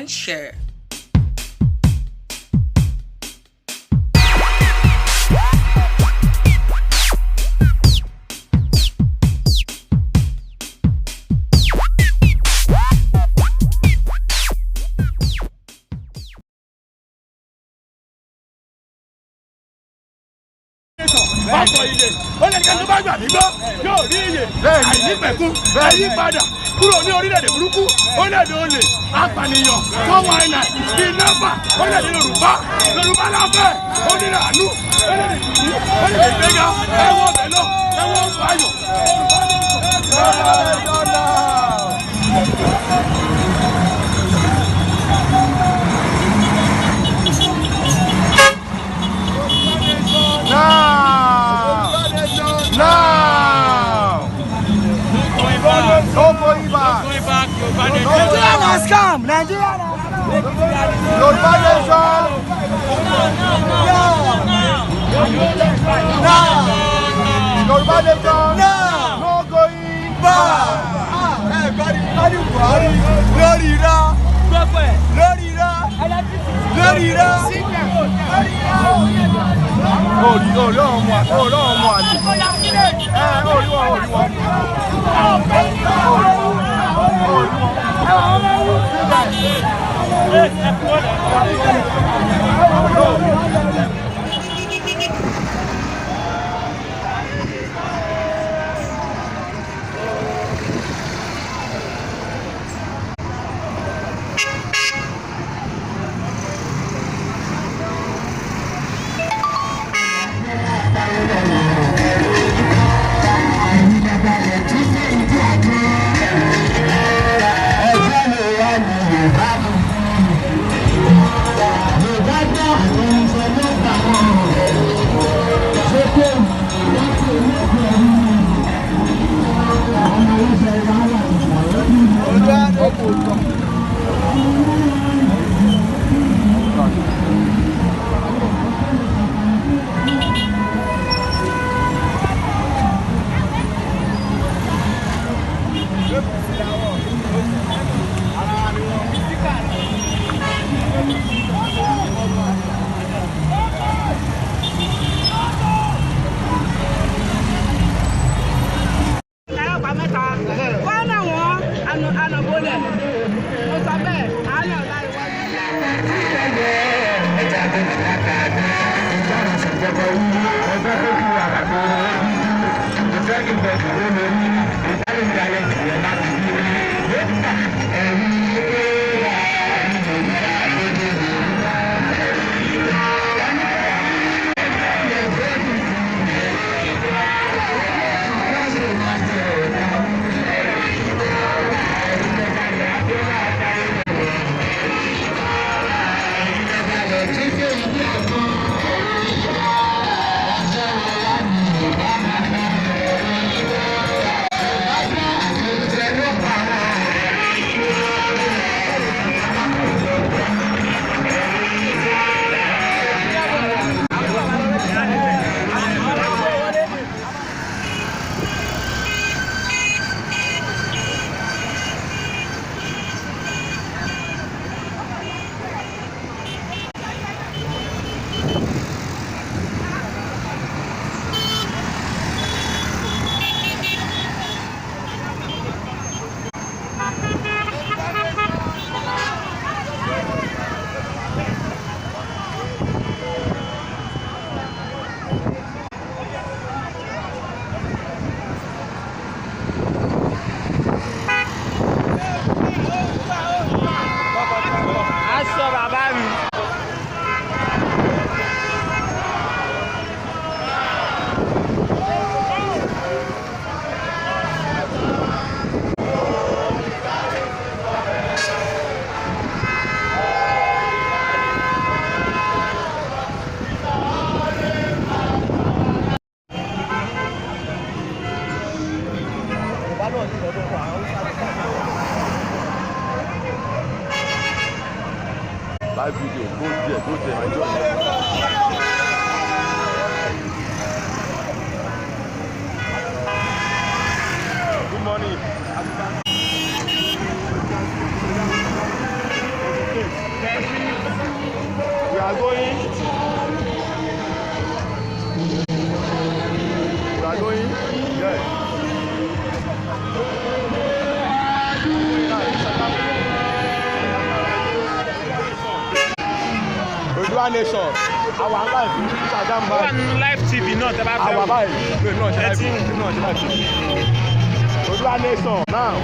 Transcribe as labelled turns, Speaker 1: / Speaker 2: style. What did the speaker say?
Speaker 1: and share.
Speaker 2: Ọkọ̀ ilé ó lè kẹ́ tó bá gbà mí gbọ́ yóò rí iye àìnípẹ̀kún àyípadà kúrò ní orílẹ̀-èdè burúkú orílẹ̀-èdè olè apànìyàn fọ́wọ́ àìnà ìnáfà orílẹ̀-èdè Yorùbá láfẹ́ onílẹ̀ àánú orílẹ̀-èdè ìlú orílẹ̀-èdè ìgbéga ẹ̀wọ̀n ọ̀bẹ̀ náà ẹ̀wọ̀n ọ̀bẹ̀ ayọ̀.
Speaker 3: Nigeria na scam. Nigeria na
Speaker 2: Yorùbá nation. Yorùbá nation. No going back. Lórí irọ́. Lórí irọ́. Lórí irọ́. Orí ọmọ àti. Orí wọn. Live video, go there, enjoy it. Good morning. Odua Nation our life Instagram báyìí.
Speaker 1: Wọ́n ní live TV náà tẹ́ bá fẹ́ wò.
Speaker 2: Àwa báyìí pé náà ṣe láti Odua Nation now. Odua Nation now.